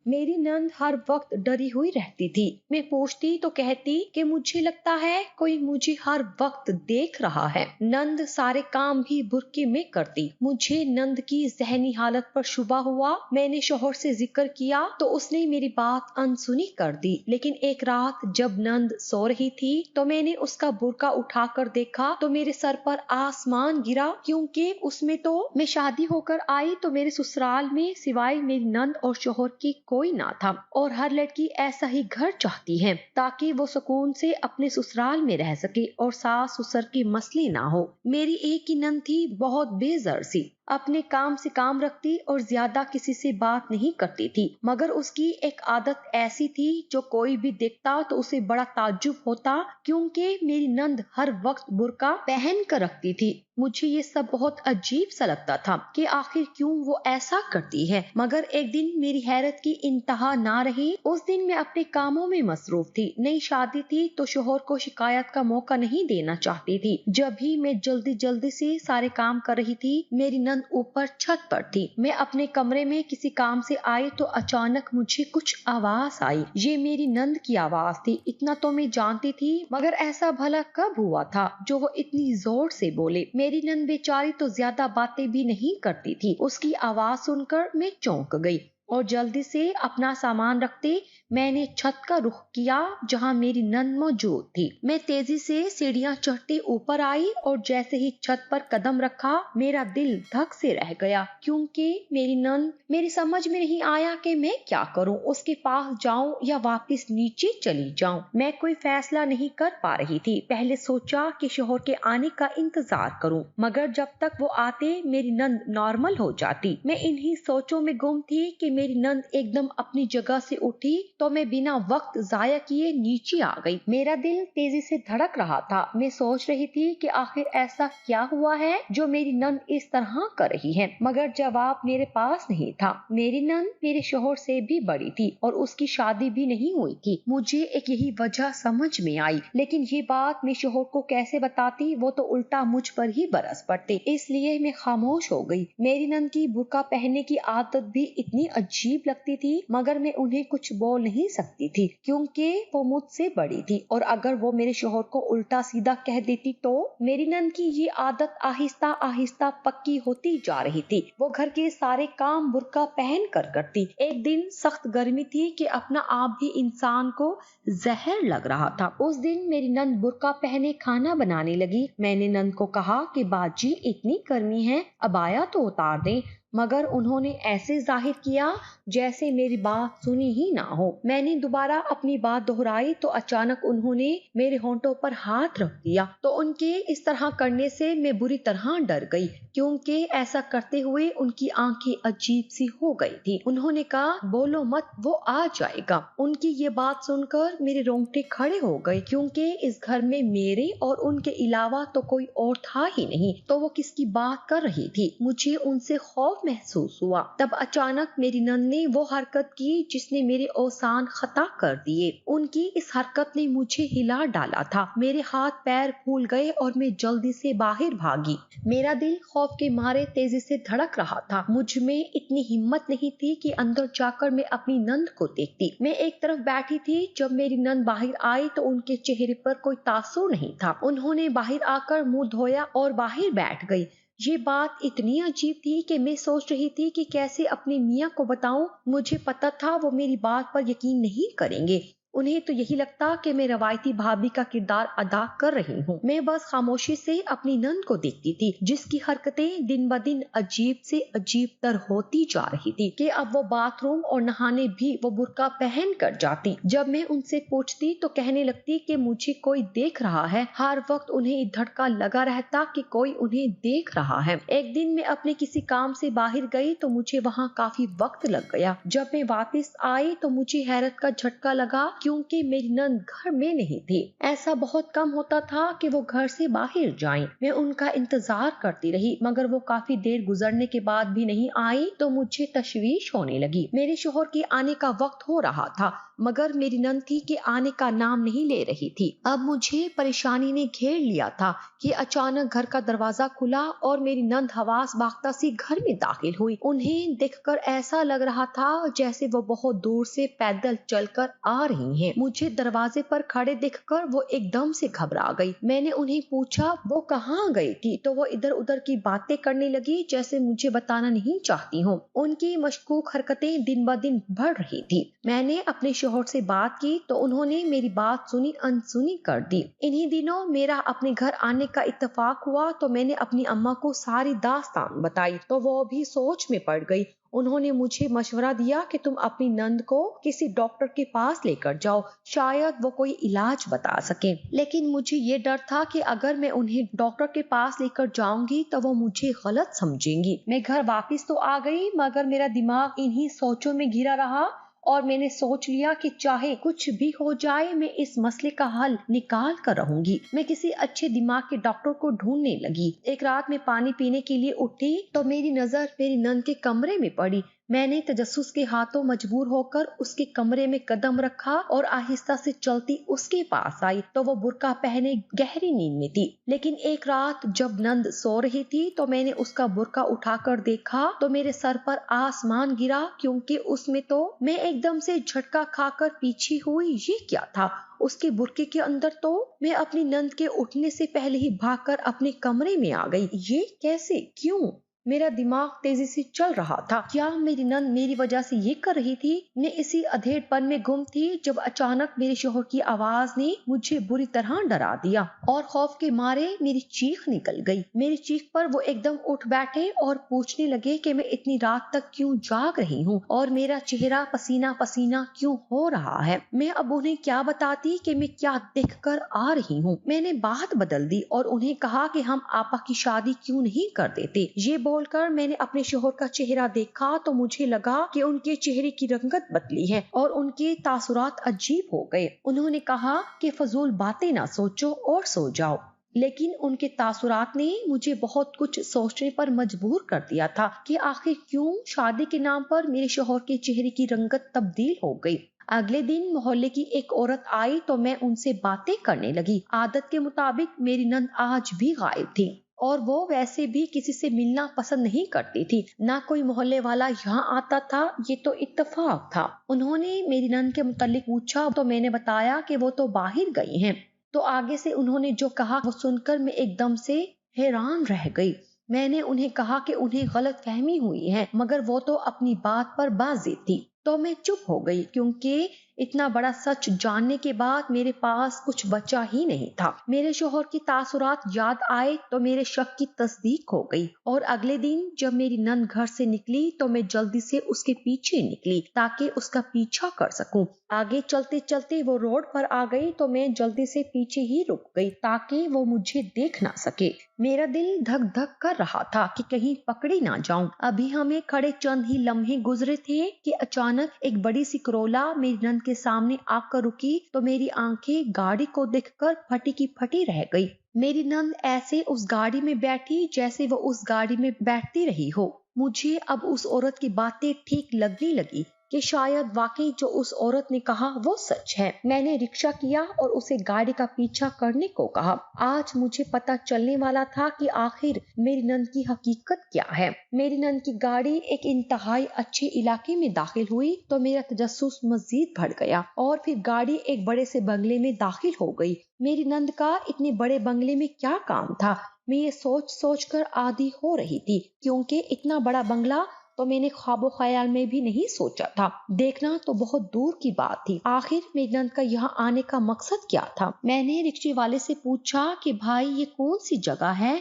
मेरी नंद हर वक्त डरी हुई रहती थी। मैं पूछती तो कहती कि मुझे लगता है कोई मुझे हर वक्त देख रहा है। नंद सारे काम भी बुरके में करती। मुझे नंद की जहनी हालत पर शुबा हुआ। मैंने शोहर से जिक्र किया तो उसने मेरी बात अनसुनी कर दी। लेकिन एक रात जब नंद सो रही थी तो मैंने उसका बुर्का उठाकर देखा तो मेरे सर पर आसमान गिरा, क्योंकि उसमें तो मैं शादी होकर आई तो मेरे ससुराल में सिवाय मेरी नंद और शोहर की कोई ना था। और हर लड़की ऐसा ही घर चाहती है ताकि वो सुकून से अपने ससुराल में रह सके और सास ससुर की मसले ना हो। मेरी एक ही नंद थी, बहुत बेज़र सी, अपने काम से काम रखती और ज्यादा किसी से बात नहीं करती थी। मगर उसकी एक आदत ऐसी थी जो कोई भी देखता तो उसे बड़ा ताज्जुब होता, क्योंकि मेरी नंद हर वक्त बुर्का पहन कर रखती थी। मुझे ये सब बहुत अजीब सा लगता था कि आखिर क्यों वो ऐसा करती है। मगर एक दिन मेरी हैरत की इंतहा ना रही। उस दिन मैं अपने कामों में मसरूफ थी। नई शादी थी तो शोहर को शिकायत का मौका नहीं देना चाहती थी। जब भी मैं जल्दी जल्दी से सारे काम कर रही थी, मेरी नंद ऊपर छत पर थी। मैं अपने कमरे में किसी काम से आई तो अचानक मुझे कुछ आवाज आई। ये मेरी नंद की आवाज थी। इतना तो मैं जानती थी, मगर ऐसा भला कब हुआ था जो वो इतनी जोर से बोले। मेरी नंद बेचारी तो ज्यादा बातें भी नहीं करती थी। उसकी आवाज सुनकर मैं चौंक गई और जल्दी से अपना सामान रखते मैंने छत का रुख किया जहां मेरी नंद मौजूद थी। मैं तेजी से सीढ़ियां चढ़ते ऊपर आई और जैसे ही छत पर कदम रखा मेरा दिल धक से रह गया, क्योंकि मेरी नंद, मेरी समझ में नहीं आया कि मैं क्या करूं, उसके पास जाऊं या वापस नीचे चली जाऊं। मैं कोई फैसला नहीं कर पा रही थी। पहले सोचा कि शोहर के आने का इंतजार करूं, मगर जब तक वो आते मेरी नंद नॉर्मल हो जाती। मैं इन्हीं सोचों में गुम थी कि मेरी नंद एकदम अपनी जगह से उठी तो मैं बिना वक्त जाया किए नीचे आ गई। मेरा दिल तेजी से धड़क रहा था। मैं सोच रही थी कि आखिर ऐसा क्या हुआ है जो मेरी नंद इस तरह कर रही है, मगर जवाब मेरे पास नहीं था। मेरी नंद मेरे शोहर से भी बड़ी थी और उसकी शादी भी नहीं हुई थी। मुझे एक यही वजह समझ में आई, लेकिन ये बात मैं शोहर को कैसे बताती, वो तो उल्टा मुझ पर ही बरस पड़ते। इसलिए मैं खामोश हो गई। मेरी नंद की बुर्का पहनने की आदत भी इतनी अजीब लगती थी, मगर मैं उन्हें कुछ बोल नहीं सकती थी क्योंकि वो मुझसे बड़ी थी। और अगर वो मेरे शोहर को उल्टा सीधा कह देती तो मेरी नंद की ये आदत आहिस्ता आहिस्ता पक्की होती जा रही थी। वो घर के सारे काम बुर्का पहन कर करती। एक दिन सख्त गर्मी थी कि अपना आप भी इंसान को जहर लग रहा था। उस दिन मेरी नंद बुर्का पहने खाना बनाने लगी। मैंने नंद को कहा कि बाजी इतनी गर्मी है, अबाया तो उतार दें, मगर उन्होंने ऐसे जाहिर किया जैसे मेरी बात सुनी ही ना हो। मैंने दोबारा अपनी बात दोहराई तो अचानक उन्होंने मेरे होंठों पर हाथ रख दिया। तो उनके इस तरह करने से मैं बुरी तरह डर गई, क्योंकि ऐसा करते हुए उनकी आंखें अजीब सी हो गई थी। उन्होंने कहा, बोलो मत, वो आ जाएगा। उनकी ये बात सुनकर मेरे रोंगटे खड़े हो गए, क्योंकि इस घर में मेरे और उनके अलावा तो कोई और था ही नहीं। तो वो किसकी बात कर रही थी? मुझे उनसे खौफ महसूस हुआ। तब अचानक मेरी नंद ने वो हरकत की जिसने मेरे औसान खता कर दिए। उनकी इस हरकत ने मुझे हिला डाला था। मेरे हाथ पैर फूल गए और मैं जल्दी से बाहर भागी। मेरा दिल खौफ के मारे तेजी से धड़क रहा था। मुझ में इतनी हिम्मत नहीं थी कि अंदर जाकर मैं अपनी नंद को देखती। मैं एक तरफ बैठी थी। जब मेरी नंद बाहर आई तो उनके चेहरे पर कोई तासुर नहीं था। उन्होंने बाहर आकर मुंह धोया और बाहर बैठ गई। ये बात इतनी अजीब थी कि मैं सोच रही थी कि कैसे अपने मियाँ को बताऊं। मुझे पता था वो मेरी बात पर यकीन नहीं करेंगे। उन्हें तो यही लगता कि मैं रवायती भाभी का किरदार अदा कर रही हूँ। मैं बस खामोशी से अपनी नंद को देखती थी, जिसकी हरकतें दिन ब दिन अजीब से अजीब तर होती जा रही थी कि अब वो बाथरूम और नहाने भी वो बुर्का पहन कर जाती। जब मैं उनसे पूछती तो कहने लगती कि मुझे कोई देख रहा है। हर वक्त उन्हें धड़का लगा रहता कि कोई उन्हें देख रहा है। एक दिन मैं अपने किसी काम से बाहर गई तो मुझे वहाँ काफी वक्त लग गया। जब मैं वापस आई तो मुझे हैरत का झटका लगा क्योंकि मेरी नंद घर में नहीं थी। ऐसा बहुत कम होता था कि वो घर से बाहर जाएं। मैं उनका इंतजार करती रही, मगर वो काफी देर गुजरने के बाद भी नहीं आई तो मुझे तशवीश होने लगी। मेरे शोहर के आने का वक्त हो रहा था, मगर मेरी नंद थी कि आने का नाम नहीं ले रही थी। अब मुझे परेशानी ने घेर लिया था कि अचानक घर का दरवाजा खुला और मेरी नंद हवास बागता सी घर में दाखिल हुई। उन्हें देखकर ऐसा लग रहा था जैसे वो बहुत दूर से पैदल चलकर आ रही हैं। मुझे दरवाजे पर खड़े देखकर वो एकदम से घबरा गई। मैंने उन्हें पूछा वो कहाँ गई थी, तो वो इधर उधर की बातें करने लगी जैसे मुझे बताना नहीं चाहती हूँ। उनकी मशकूक हरकतें दिन ब दिन बढ़ रही थी। मैंने अपने शोहर से बात की तो उन्होंने मेरी बात सुनी अनसुनी कर दी। इन्हीं दिनों मेरा अपने घर आने का इत्तेफाक हुआ तो मैंने अपनी अम्मा को सारी दास्तान बताई तो वो भी सोच में पड़ गई। उन्होंने मुझे मशवरा दिया कि तुम अपनी नंद को किसी डॉक्टर के पास लेकर जाओ, शायद वो कोई इलाज बता सके। लेकिन मुझे ये डर था कि अगर मैं उन्हें डॉक्टर के पास लेकर जाऊंगी तो वो मुझे गलत समझेंगी। मैं घर वापस तो आ गई, मगर मेरा दिमाग इन्हीं सोचों में घिरा रहा और मैंने सोच लिया कि चाहे कुछ भी हो जाए मैं इस मसले का हल निकाल कर रहूंगी। मैं किसी अच्छे दिमाग के डॉक्टर को ढूंढने लगी। एक रात में पानी पीने के लिए उठी तो मेरी नजर मेरी नंद के कमरे में पड़ी। मैंने तजस्सुस के हाथों मजबूर होकर उसके कमरे में कदम रखा और आहिस्ता से चलती उसके पास आई तो वो बुर्का पहने गहरी नींद में थी। लेकिन एक रात जब नंद सो रही थी तो मैंने उसका बुर्का उठाकर देखा तो मेरे सर पर आसमान गिरा, क्योंकि उसमें तो मैं एकदम से झटका खाकर पीछे हुई। ये क्या था? उसके बुर्के के अंदर तो मैं अपनी नंद के उठने से पहले ही भागकर अपने कमरे में आ गई। ये कैसे, क्यों? मेरा दिमाग तेजी से चल रहा था। क्या मेरी नंद मेरी वजह से ये कर रही थी? मैं इसी अधेड़पन में गुम थी जब अचानक मेरे शोहर की आवाज ने मुझे बुरी तरह डरा दिया और खौफ के मारे मेरी चीख निकल गई। मेरी चीख पर वो एकदम उठ बैठे और पूछने लगे कि मैं इतनी रात तक क्यों जाग रही हूँ और मेरा चेहरा पसीना पसीना क्यों हो रहा है। मैं अब उन्हें क्या बताती कि मैं क्या देख कर आ रही हूँ। मैंने बात बदल दी और उन्हें कहा कि हम आपा की शादी क्यों नहीं कर देते। ये बोलकर मैंने अपने शोहर का चेहरा देखा तो मुझे लगा कि उनके चेहरे की रंगत बदली है और उनके तासुरात अजीब हो गए। उन्होंने कहा कि फजूल बातें ना सोचो और सो जाओ। लेकिन उनके तासुरात ने मुझे बहुत कुछ सोचने पर मजबूर कर दिया था कि आखिर क्यों शादी के नाम पर मेरे शोहर के चेहरे की रंगत तब्दील हो गई। अगले दिन मोहल्ले की एक औरत आई तो मैं उनसे बातें करने लगी। आदत के मुताबिक मेरी नंद आज भी गायब थी और वो वैसे भी किसी से मिलना पसंद नहीं करती थी। ना कोई मोहल्ले वाला यहाँ आता था, ये तो इत्तेफाक था। उन्होंने मेरी नंद के मुतालिक पूछा तो मैंने बताया कि वो तो बाहर गई हैं। तो आगे से उन्होंने जो कहा वो सुनकर मैं एकदम से हैरान रह गई। मैंने उन्हें कहा कि उन्हें गलत फहमी हुई है, मगर वो तो अपनी बात पर बाज़ थी। तो मैं चुप हो गई, क्योंकि इतना बड़ा सच जानने के बाद मेरे पास कुछ बचा ही नहीं था। मेरे शोहर की तासुरात याद आए तो मेरे शक की तस्दीक हो गई और अगले दिन जब मेरी नंद घर से निकली तो मैं जल्दी से उसके पीछे निकली ताकि उसका पीछा कर सकूं। आगे चलते चलते वो रोड पर आ गई तो मैं जल्दी से पीछे ही रुक गई ताकि वो मुझे देख ना सके। मेरा दिल धक धक कर रहा था कि कहीं पकड़ी ना जाऊं। अभी हमें खड़े चंद ही लम्हे गुजरे थे कि अचानक एक बड़ी सी करोला मेरी नंद के सामने आकर रुकी तो मेरी आंखें गाड़ी को देखकर फटी की फटी रह गई। मेरी नंद ऐसे उस गाड़ी में बैठी जैसे वो उस गाड़ी में बैठती रही हो। मुझे अब उस औरत की बातें ठीक लगने लगी कि शायद वाकई जो उस औरत ने कहा वो सच है। मैंने रिक्शा किया और उसे गाड़ी का पीछा करने को कहा। आज मुझे पता चलने वाला था कि आखिर मेरी नंद की हकीकत क्या है। मेरी नंद की गाड़ी एक इंतहाई अच्छे इलाके में दाखिल हुई तो मेरा तजस्सुस मजीद बढ़ गया और फिर गाड़ी एक बड़े से बंगले में दाखिल हो गई। मेरी नंद का इतने बड़े बंगले में क्या काम था? मैं ये सोच सोच कर आदी हो रही थी, क्योंकि इतना बड़ा बंगला तो मैंने ख्वाबो ख्याल में भी नहीं सोचा था। देखना तो बहुत दूर की बात थी। आखिर मेरी नंद का यहाँ आने का मकसद क्या था? मैंने रिक्शे वाले से पूछा कि भाई ये कौन सी जगह है?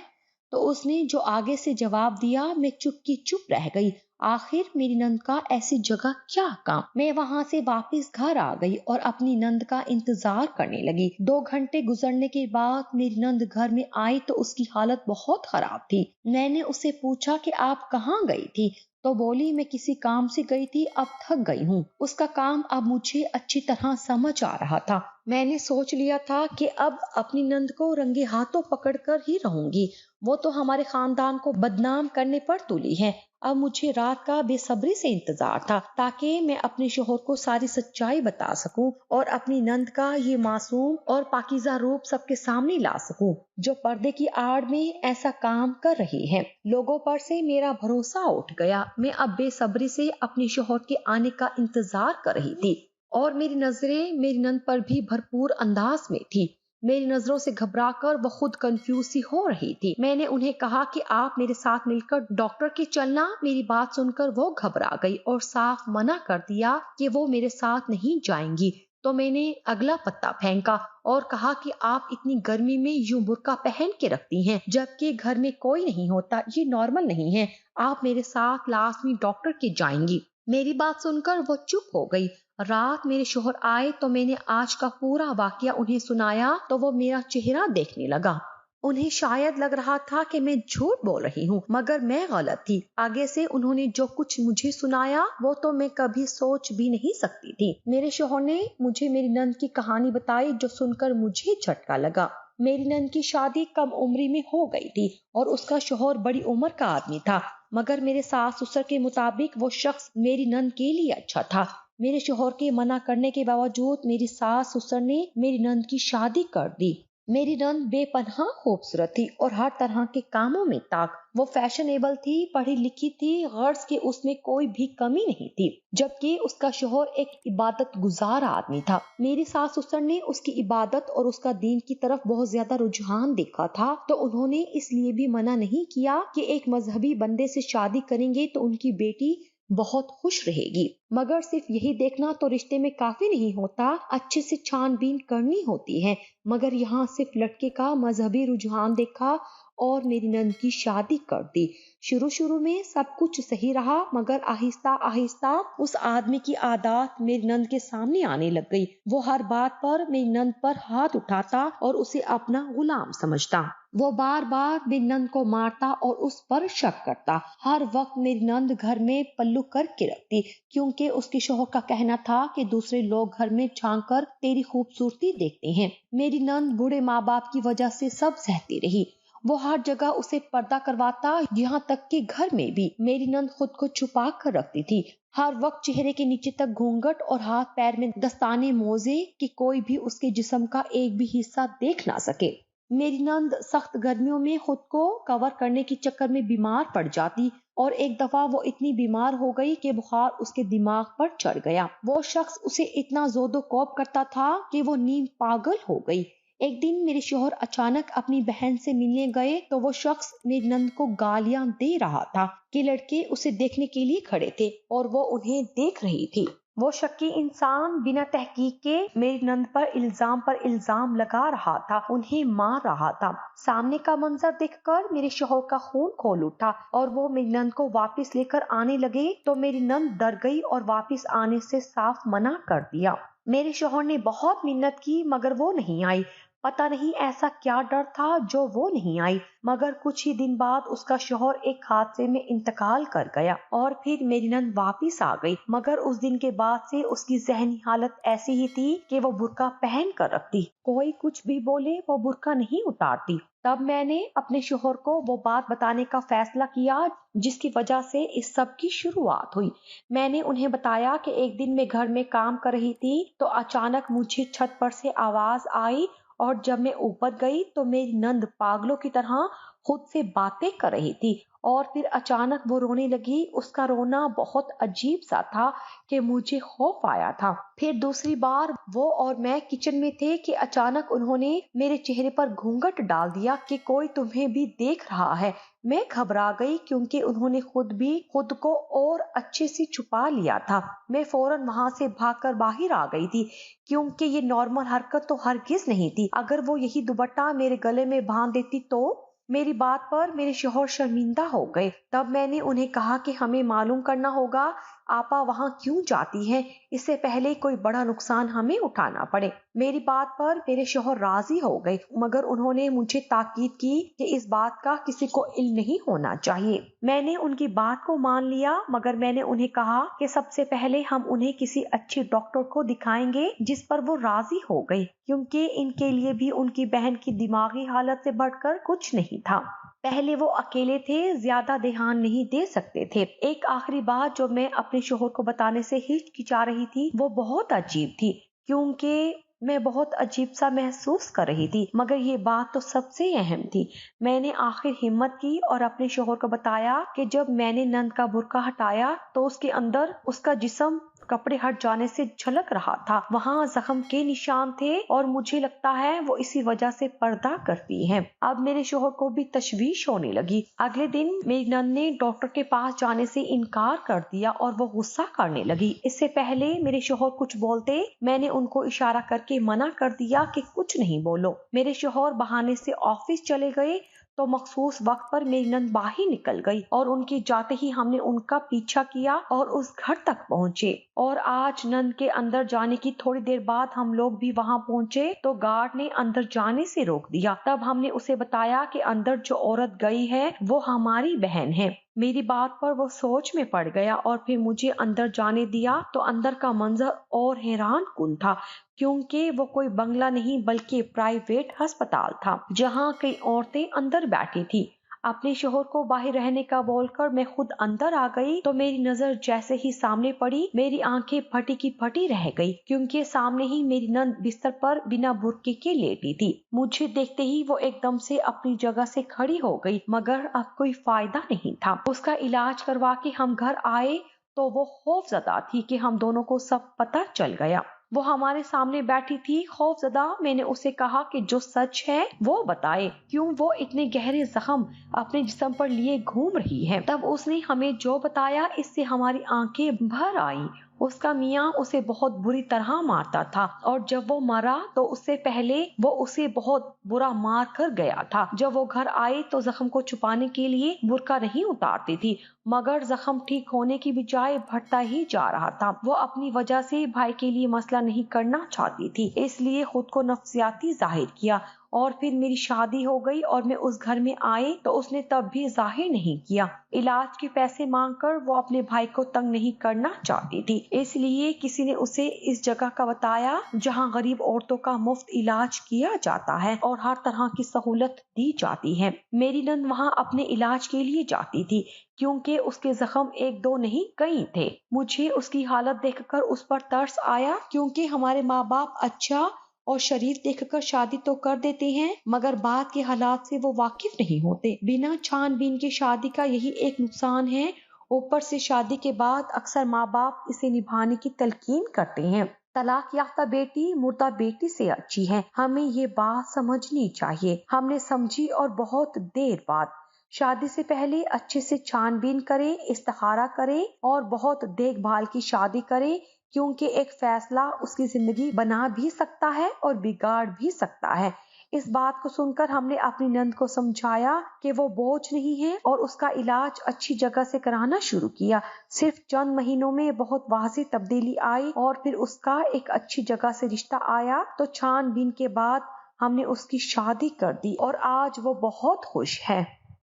तो उसने जो आगे से जवाब दिया, मैं चुप की चुप रह गई। आखिर मेरी नंद का ऐसी जगह क्या काम? मैं वहां से वापस घर आ गई और अपनी नंद का इंतजार करने लगी। 2 घंटे गुजरने के बाद मेरी नंद घर में आई तो उसकी हालत बहुत खराब थी। मैंने उससे पूछा कि आप कहाँ गई थी? تو بولی میں کسی کام سے گئی تھی، اب تھک گئی ہوں۔ اس کا کام اب مجھے اچھی طرح سمجھ آ رہا تھا۔ میں نے سوچ لیا تھا کہ اب اپنی نند کو رنگے ہاتھوں پکڑ کر ہی رہوں گی، وہ تو ہمارے خاندان کو بدنام کرنے پر تلی ہے۔ اب مجھے رات کا بے صبری سے انتظار تھا تاکہ میں اپنے شوہر کو ساری سچائی بتا سکوں اور اپنی نند کا یہ معصوم اور پاکیزہ روپ سب کے سامنے لا سکوں جو پردے کی آڑ میں ایسا کام کر رہی ہے۔ لوگوں پر سے میرا بھروسہ اٹھ گیا۔ میں اب بے صبری سے اپنے شوہر کے آنے کا انتظار کر رہی تھی اور میری نظریں میری نند پر بھی بھرپور انداز میں تھی۔ میری نظروں سے گھبرا کر وہ خود کنفیوز سی ہو رہی تھی۔ میں نے انہیں کہا کہ آپ میرے ساتھ مل کر ڈاکٹر کے چلنا۔ میری بات سن کر وہ گھبرا گئی اور صاف منع کر دیا کہ وہ میرے ساتھ نہیں جائیں گی۔ تو میں نے اگلا پتا پھینکا اور کہا کہ آپ اتنی گرمی میں یوں برقع پہن کے رکھتی ہیں جبکہ گھر میں کوئی نہیں ہوتا، یہ نارمل نہیں ہے، آپ میرے ساتھ لازمی ڈاکٹر کے جائیں گی۔ میری بات سن کر وہ چپ ہو گئی۔ رات میرے شوہر آئے تو میں نے آج کا پورا واقعہ انہیں سنایا تو وہ میرا چہرہ دیکھنے لگا۔ انہیں شاید لگ رہا تھا کہ میں جھوٹ بول رہی ہوں، مگر میں غلط تھی۔ آگے سے انہوں نے جو کچھ مجھے سنایا وہ تو میں کبھی سوچ بھی نہیں سکتی تھی۔ میرے شوہر نے مجھے میری نند کی کہانی بتائی جو سن کر مجھے جھٹکا لگا۔ میری نند کی شادی کم عمری میں ہو گئی تھی اور اس کا شوہر بڑی عمر کا آدمی تھا، مگر میرے ساس سسر کے مطابق وہ شخص میری نند کے لیے اچھا تھا۔ میرے شوہر کے منع کرنے کے باوجود میری ساس سسر نے میری نند کی شادی کر دی۔ میری نند بے پناہ خوبصورت تھی اور ہر طرح کے کاموں میں طاق۔ وہ فیشنیبل تھی، پڑھی لکھی تھی، غرض کہ اس میں کوئی بھی کمی نہیں تھی، جبکہ اس کا شوہر ایک عبادت گزار آدمی تھا۔ میری ساس سسر نے اس کی عبادت اور اس کا دین کی طرف بہت زیادہ رجحان دیکھا تھا، تو انہوں نے اس لیے بھی منع نہیں کیا کہ ایک مذہبی بندے سے شادی کریں گے تو ان کی بیٹی بہت خوش رہے گی۔ مگر صرف یہی دیکھنا تو رشتے میں کافی نہیں ہوتا، اچھے سے چھان بین کرنی ہوتی ہے۔ مگر یہاں صرف لڑکے کا مذہبی رجحان دیکھا اور میری نند کی شادی کر دی۔ شروع میں سب کچھ صحیح رہا، مگر آہستہ آہستہ اس آدمی کی عادات میری نند کے سامنے آنے لگ گئی۔ وہ ہر بات پر میری نند پر ہاتھ اٹھاتا اور اسے اپنا غلام سمجھتا۔ وہ بار بار میری نند کو مارتا اور اس پر شک کرتا۔ ہر وقت میری نند گھر میں پلو کر کے رکھتی، کیونکہ اس کے شوہر کا کہنا تھا کہ دوسرے لوگ گھر میں جھانک کر تیری خوبصورتی دیکھتے ہیں۔ میری نند بوڑھے ماں باپ کی وجہ سے سب سہتی رہی۔ وہ ہر جگہ اسے پردہ کرواتا، یہاں تک کہ گھر میں بھی میری نند خود کو چھپا کر رکھتی تھی۔ ہر وقت چہرے کے نیچے تک گھونگھٹ اور ہاتھ پیر میں دستانے موزے کہ کوئی بھی اس کے جسم کا ایک بھی حصہ دیکھ نہ سکے۔ میری نند سخت گرمیوں میں خود کو کور کرنے کے چکر میں بیمار پڑ جاتی اور ایک دفعہ وہ اتنی بیمار ہو گئی کہ بخار اس کے دماغ پر چڑھ گیا۔ وہ شخص اسے اتنا زود و کوب کرتا تھا کہ وہ نیم پاگل ہو گئی۔ ایک دن میرے شوہر اچانک اپنی بہن سے ملنے گئے تو وہ شخص میری نند کو گالیاں دے رہا تھا کہ لڑکے اسے دیکھنے کے لیے کھڑے تھے اور وہ انہیں دیکھ رہی تھی۔ وہ شکی انسان بنا تحقیق کے میری نند پر الزام لگا رہا تھا، انہیں مار رہا تھا۔ سامنے کا منظر دیکھ کر میرے شوہر کا خون کھول اٹھا اور وہ میری نند کو واپس لے کر آنے لگے تو میری نند ڈر گئی اور واپس آنے سے صاف منع کر دیا۔ میرے شوہر نے بہت منت کی مگر وہ نہیں آئی۔ پتہ نہیں ایسا کیا ڈر تھا جو وہ نہیں آئی، مگر کچھ ہی دن بعد اس کا شوہر ایک حادثے میں انتقال کر گیا اور پھر میری نند واپس آ گئی، مگر اس دن کے بعد سے اس کی ذہنی حالت ایسی ہی تھی کہ وہ برقع پہن کر رکھتی، کوئی کچھ بھی بولے وہ برقع نہیں اتارتی۔ تب میں نے اپنے شوہر کو وہ بات بتانے کا فیصلہ کیا جس کی وجہ سے اس سب کی شروعات ہوئی۔ میں نے انہیں بتایا کہ ایک دن میں گھر میں کام کر رہی تھی تو اچانک مجھے چھت پر سے آواز آئی اور جب میں اوپر گئی تو میری نند پاگلوں کی طرح خود سے باتیں کر رہی تھی اور پھر اچانک وہ رونے لگی۔ اس کا رونا بہت عجیب سا تھا کہ مجھے خوف آیا تھا۔ پھر دوسری بار وہ اور میں کچن میں تھے کہ اچانک انہوں نے میرے چہرے پر گھونگھٹ ڈال دیا کہ کوئی تمہیں بھی دیکھ رہا ہے۔ میں گھبرا گئی کیونکہ انہوں نے خود کو اور اچھے سے چھپا لیا تھا۔ میں فوراً وہاں سے بھاگ کر باہر آ گئی تھی کیونکہ یہ نارمل حرکت تو ہرگز نہیں تھی۔ اگر وہ یہی دوپٹہ میرے گلے میں باندھ دیتی تو۔ میری بات پر میرے شوہر شرمندہ ہو گئے۔ تب میں نے انہیں کہا کہ ہمیں معلوم کرنا ہوگا آپا وہاں کیوں جاتی ہیں؟ اس سے پہلے کوئی بڑا نقصان ہمیں اٹھانا پڑے۔ میری بات پر میرے شوہر راضی ہو گئے، مگر انہوں نے مجھے تاکید کی کہ اس بات کا کسی کو علم نہیں ہونا چاہیے۔ میں نے ان کی بات کو مان لیا، مگر میں نے انہیں کہا کہ سب سے پہلے ہم انہیں کسی اچھی ڈاکٹر کو دکھائیں گے، جس پر وہ راضی ہو گئی، کیونکہ ان کے لیے بھی ان کی بہن کی دماغی حالت سے بڑھ کر کچھ نہیں تھا۔ پہلے وہ اکیلے تھے، زیادہ دھیان نہیں دے سکتے تھے۔ ایک آخری بات جو میں اپنے شوہر کو بتانے سے ہچکچا رہی تھی وہ بہت عجیب تھی، کیونکہ میں بہت عجیب سا محسوس کر رہی تھی، مگر یہ بات تو سب سے اہم تھی۔ میں نے آخر ہمت کی اور اپنے شوہر کو بتایا کہ جب میں نے نند کا برقع ہٹایا تو اس کے اندر اس کا جسم کپڑے ہٹ جانے سے جھلک رہا تھا، وہاں زخم کے نشان تھے اور مجھے لگتا ہے وہ اسی وجہ سے پردہ کرتی ہیں۔ اب میرے شوہر کو بھی تشویش ہونے لگی۔ اگلے دن میری نند نے ڈاکٹر کے پاس جانے سے انکار کر دیا اور وہ غصہ کرنے لگی۔ اس سے پہلے میرے شوہر کچھ بولتے، میں نے ان کو اشارہ کر کے منع کر دیا کہ کچھ نہیں بولو۔ میرے شوہر بہانے سے آفس چلے گئے تو مخصوص وقت پر میری نند باہر نکل گئی اور ان کے جاتے ہی ہم نے ان کا پیچھا کیا اور اس گھر تک پہنچے، اور آج نند کے اندر جانے کی تھوڑی دیر بعد ہم لوگ بھی وہاں پہنچے تو گارڈ نے اندر جانے سے روک دیا۔ تب ہم نے اسے بتایا کہ اندر جو عورت گئی ہے وہ ہماری بہن ہے۔ میری بات پر وہ سوچ میں پڑ گیا اور پھر مجھے اندر جانے دیا تو اندر کا منظر اور حیران کن تھا، کیونکہ وہ کوئی بنگلہ نہیں بلکہ پرائیویٹ ہسپتال تھا، جہاں کئی عورتیں اندر بیٹھی تھی۔ اپنے شوہر کو باہر رہنے کا بول کر میں خود اندر آ گئی تو میری نظر جیسے ہی سامنے پڑی میری آنکھیں پھٹی کی پھٹی رہ گئی، کیونکہ سامنے ہی میری نند بستر پر بنا برقعے کے لیٹی تھی۔ مجھے دیکھتے ہی وہ ایک دم سے اپنی جگہ سے کھڑی ہو گئی، مگر اب کوئی فائدہ نہیں تھا۔ اس کا علاج کروا کے ہم گھر آئے تو وہ خوف زدہ تھی کہ ہم دونوں کو سب پتہ چل گیا۔ وہ ہمارے سامنے بیٹھی تھی خوف زدہ۔ میں نے اسے کہا کہ جو سچ ہے وہ بتائے، کیوں وہ اتنے گہرے زخم اپنے جسم پر لیے گھوم رہی ہے۔ تب اس نے ہمیں جو بتایا اس سے ہماری آنکھیں بھر آئیں۔ اس کا میاں اسے بہت بری طرح مارتا تھا، اور جب وہ مرا تو اس سے پہلے وہ اسے بہت برا مار کر گیا تھا۔ جب وہ گھر آئے تو زخم کو چھپانے کے لیے برقع نہیں اتارتی تھی، مگر زخم ٹھیک ہونے کی بجائے بڑھتا ہی جا رہا تھا۔ وہ اپنی وجہ سے بھائی کے لیے مسئلہ نہیں کرنا چاہتی تھی، اس لیے خود کو نفسیاتی ظاہر کیا، اور پھر میری شادی ہو گئی اور میں اس گھر میں آئی تو اس نے تب بھی ظاہر نہیں کیا۔ علاج کے پیسے مانگ کر وہ اپنے بھائی کو تنگ نہیں کرنا چاہتی تھی، اس لیے کسی نے اسے اس جگہ کا بتایا جہاں غریب عورتوں کا مفت علاج کیا جاتا ہے اور ہر طرح کی سہولت دی جاتی ہے۔ میری نند وہاں اپنے علاج کے لیے جاتی تھی، کیونکہ اس کے زخم ایک دو نہیں کئی تھے۔ مجھے اس کی حالت دیکھ کر اس پر ترس آیا، کیونکہ ہمارے ماں باپ اچھا اور شریف دیکھ کر شادی تو کر دیتے ہیں، مگر بعد کے حالات سے وہ واقف نہیں ہوتے۔ بنا چھان بین کے شادی کا یہی ایک نقصان ہے، اوپر سے شادی کے بعد اکثر ماں باپ اسے نبھانے کی تلقین کرتے ہیں۔ طلاق یافتہ بیٹی مردہ بیٹی سے اچھی ہے، ہمیں یہ بات سمجھنی چاہیے۔ ہم نے سمجھی اور بہت دیر بعد۔ شادی سے پہلے اچھے سے چھان بین کریں، استخارہ کریں اور بہت دیکھ بھال کی شادی کریں، کیونکہ ایک فیصلہ اس کی زندگی بنا بھی سکتا ہے اور بگاڑ بھی سکتا ہے۔ اس بات کو سن کر ہم نے اپنی نند کو سمجھایا کہ وہ بوجھ نہیں ہے اور اس کا علاج اچھی جگہ سے کرانا شروع کیا۔ صرف چند مہینوں میں بہت واضح تبدیلی آئی اور پھر اس کا ایک اچھی جگہ سے رشتہ آیا تو چھان بین کے بعد ہم نے اس کی شادی کر دی اور آج وہ بہت خوش ہے۔